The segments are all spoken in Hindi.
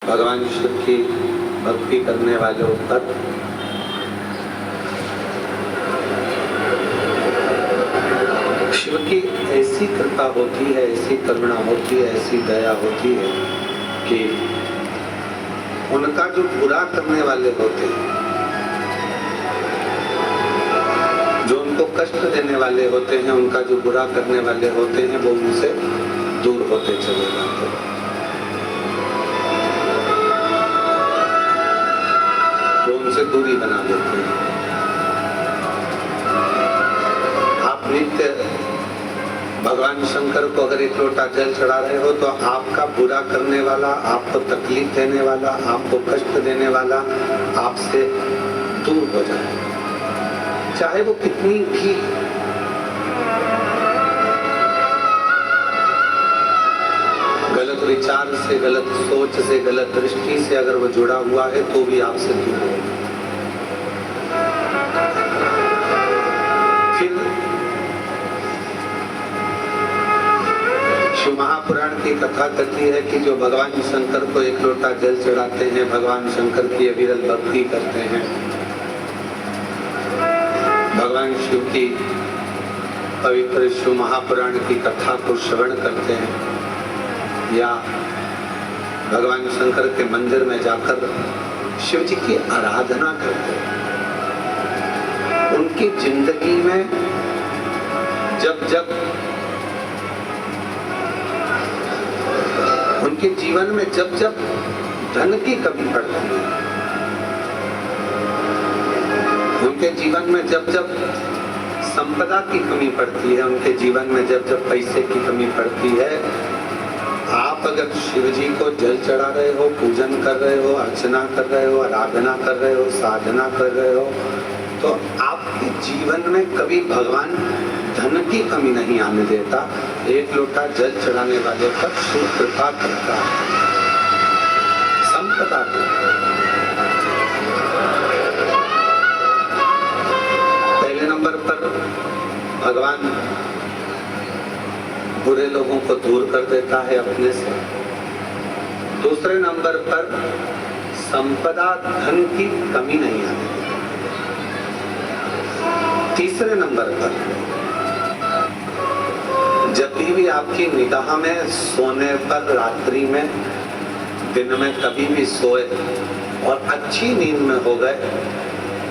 भगवान शिव की भक्ति करने वालों पर शिव की ऐसी कृपा होती है, ऐसी करुणा होती है, ऐसी दया होती है कि उनका जो बुरा करने वाले होते हैं, जो उनको कष्ट देने वाले होते हैं, उनका जो बुरा करने वाले होते हैं, वो उनसे दूर होते चले जाते हैं। वो उनसे दूरी बना लेते हैं। आप नित्य भगवान शंकर को अगर एक लोटा जल चढ़ा रहे हो तो आपका बुरा करने वाला, आपको तकलीफ देने वाला, आपको कष्ट देने वाला आपसे दूर हो जाए, चाहे वो कितनी भी गलत विचार से, गलत सोच से, गलत दृष्टि से अगर वो जुड़ा हुआ है तो भी आपसे दूर हो। फिर शिव महापुराण की कथा कहती है कि जो भगवान शंकर को एक लोटा जल चढ़ाते हैं, भगवान शंकर की अविरल भक्ति करते हैं, भगवान शिव की पवित्र शिव महापुराण की कथा को श्रवण करते हैं या भगवान शंकर के मंदिर में जाकर शिव जी की आराधना करते हैं, उनकी जिंदगी में जब उनके जीवन में जब धन की कमी पड़ती है, उनके जीवन में जब संपदा की कमी पड़ती है, उनके जीवन में जब पैसे की कमी पड़ती है, आप अगर शिव जी को जल चढ़ा रहे हो, पूजन कर रहे हो, अर्चना कर रहे हो, आराधना कर रहे हो, साधना कर रहे हो, तो आपके जीवन में कभी भगवान धन की कमी नहीं आने देता। एक लोटा जल चढ़ाने वाले पर शिव कृपा करता है, संपदा को। पहले नंबर पर भगवान बुरे लोगों को दूर कर देता है अपने से। दूसरे नंबर पर संपदा, धन की कमी नहीं आती। तीसरे नंबर पर जब भी आपकी निगाह में सोने पर, रात्रि में, दिन में कभी भी सोए और अच्छी नींद में हो गए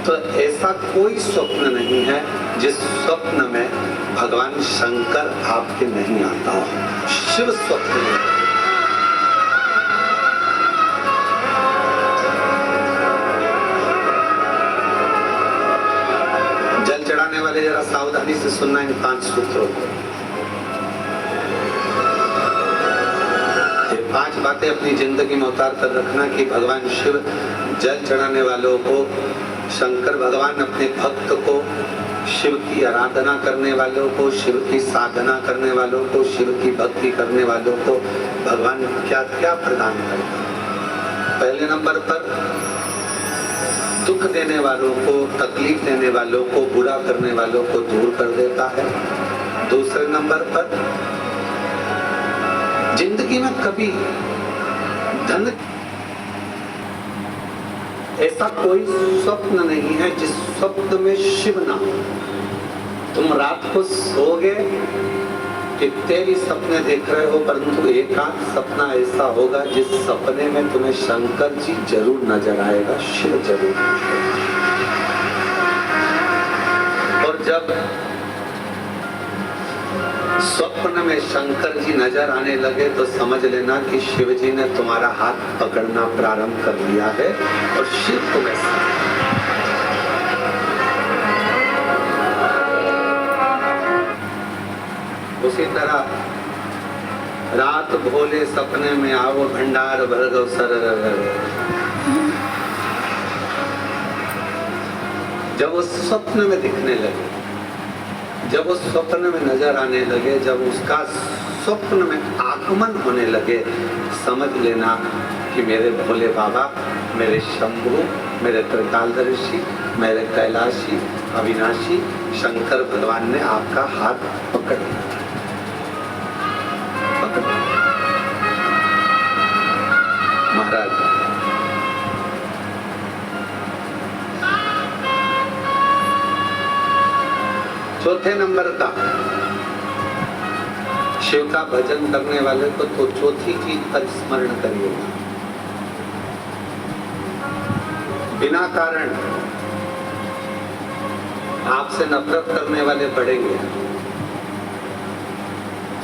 तो ऐसा कोई स्वप्न नहीं है जिस स्वप्न में भगवान शंकर आपके नहीं आता हो। शिव स्वप्न में जल चढ़ाने वाले जरा सावधानी से सुनना इन 5 सूत्रों को। ये 5 बातें अपनी जिंदगी में उतार कर रखना कि भगवान शिव जल चढ़ाने वालों को, शंकर भगवान अपने भक्त को, शिव की आराधना करने वालों को, शिव की साधना करने वालों को, शिव की भक्ति करने वालों को भगवान क्या क्या प्रदान करता है। पहले नंबर पर दुख देने वालों को, तकलीफ देने वालों को, बुरा करने वालों को दूर कर देता है। दूसरे नंबर पर जिंदगी में कभी धन, ऐसा कोई स्वप्न नहीं है जिस स्वप्न में शिव ना हो। तुम रात को सोओगे, कितने भी सपने देख रहे हो, परंतु एक आध सपना ऐसा होगा जिस सपने में तुम्हें शंकर जी जरूर नजर आएगा, शिव जरूर। और जब स्वप्न में शंकर जी नजर आने लगे तो समझ लेना कि शिव जी ने तुम्हारा हाथ पकड़ना प्रारंभ कर दिया है और शिव तुम्हें। उसी तरह रात भोले सपने में आओ, भंडार भर गो सर। जब वो स्वप्न में दिखने लगे, जब वो स्वप्न में नजर आने लगे, जब उसका स्वप्न में आगमन होने लगे, समझ लेना कि मेरे भोले बाबा, मेरे शंभु, मेरे त्रिकालदर्शी, मेरे कैलाशी, अविनाशी शंकर भगवान ने आपका हाथ पकड़ लिया। महाराज चौथे नंबर का शिव का भजन करने वाले को तो चौथी चीज का स्मरण करिएगा। बिना कारण आपसे नफरत करने वाले बढ़ेंगे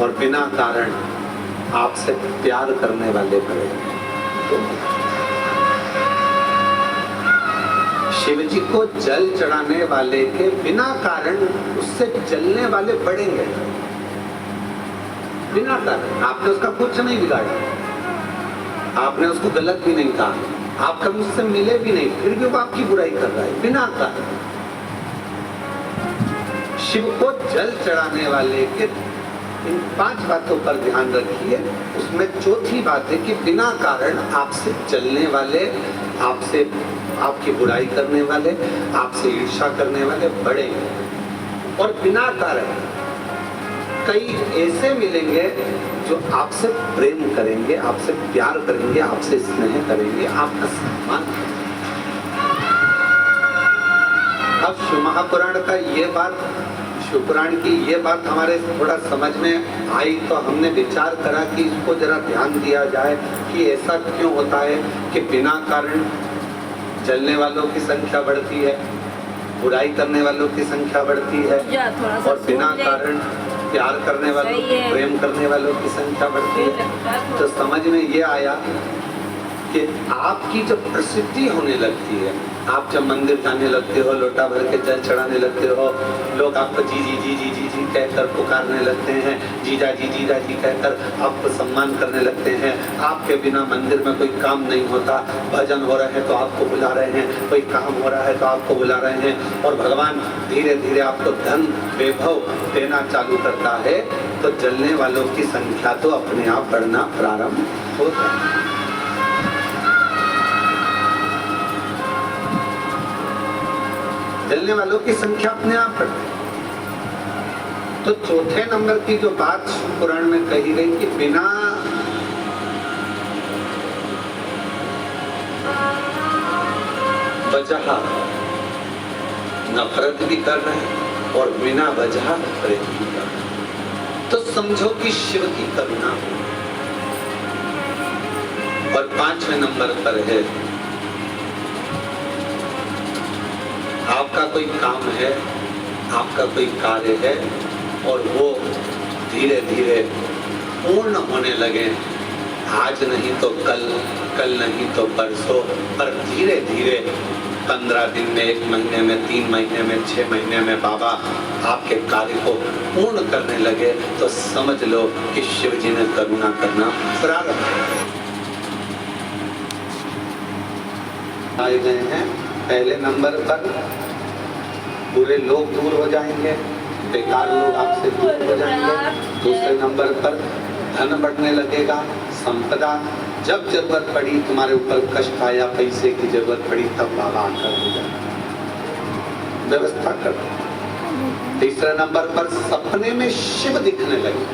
और बिना कारण आपसे प्यार करने वाले बढ़ेंगे। शिव जी को जल चढ़ाने वाले के बिना कारण उससे जलने वाले बढ़ेंगे। बिना कारण आपने उसका कुछ नहीं बिगाड़ा, आपने उसको गलत भी नहीं कहा, आप कभी उससे मिले भी नहीं, फिर भी वो आपकी बुराई कर रहा है बिना कारण। शिव को जल चढ़ाने वाले के इन 5 बातों पर ध्यान रखिए। उसमें चौथी बात है कि बिना कारण आपसे जलने वाले, आपसे आपकी बुराई करने वाले, आपसे ईर्ष्या करने वाले बढ़ेंगे। और बिना कारण कई ऐसे मिलेंगे जो आपसे प्रेम करेंगे, आपसे प्यार करेंगे, आपसे स्नेह करेंगे, आपका सम्मान करेंगे। अब शिव महापुराण का ये बात, शिवपुराण की ये बात हमारे थोड़ा समझ में आई तो हमने विचार करा कि इसको जरा ध्यान दिया जाए कि ऐसा क्यों होता है कि बिना कारण जलने वालों की संख्या बढ़ती है, बुराई करने वालों की संख्या बढ़ती है, और बिना कारण प्यार करने वालों, प्रेम करने वालों की संख्या बढ़ती है। तो समझ में ये आया कि आपकी जब प्रसिद्धि होने लगती है, आप जब मंदिर जाने लगते हो, लोटा भर के जल चढ़ाने लगते हो, लोग आपको जी जी जी जी जी जी कहकर पुकारने लगते हैं, जीजा जी कहकर आपको सम्मान करने लगते हैं। आपके बिना मंदिर में कोई काम नहीं होता, भजन हो रहा है तो आपको बुला रहे हैं, कोई काम हो रहा है तो आपको बुला रहे हैं, और भगवान धीरे धीरे आपको धन वैभव देना चालू करता है, तो जलने वालों की संख्या तो अपने आप बढ़ना प्रारंभ होता है। जलने वालों की संख्या अपने आप बढ़ती है। तो चौथे नंबर की जो बात पुराण में कही गई कि बिना वजह नफरत भी कर रहे हैं और बिना वजह प्रेम भी कर रहे हैं, तो समझो कि शिव की करुणा। और 5वें नंबर पर है, आपका कोई काम है, आपका कोई कार्य है और वो धीरे धीरे पूर्ण होने लगे, आज नहीं तो कल, कल नहीं तो परसों, पर धीरे धीरे 15 दिन में, 1 महीने में, 3 महीने में, 6 महीने में बाबा आपके कार्य को पूर्ण करने लगे, तो समझ लो कि शिव जी ने करुणा करना प्रारंभ आए गए हैं। पहले नंबर पर बुरे लोग दूर हो जाएंगे, बेकार लोग आपसे दूर हो जाएंगे। दूसरे नंबर पर धन बढ़ने लगेगा, संपदा। जब जरूरत पड़ी, तुम्हारे ऊपर कष्ट आया, पैसे की जरूरत पड़ी, तब बाबा आकर हो जाए, व्यवस्था कर। तीसरे नंबर पर सपने में शिव दिखने लगे।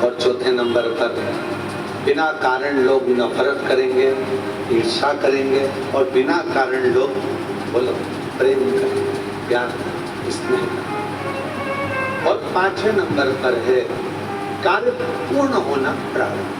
और चौथे नंबर पर बिना कारण लोग नफरत करेंगे, ईर्ष्या करेंगे, और बिना कारण लोग बोलो प्रेम करेंगे, प्यार स्नेह करेंगे। और 5वें नंबर पर है कार्य पूर्ण होना प्रारंभ।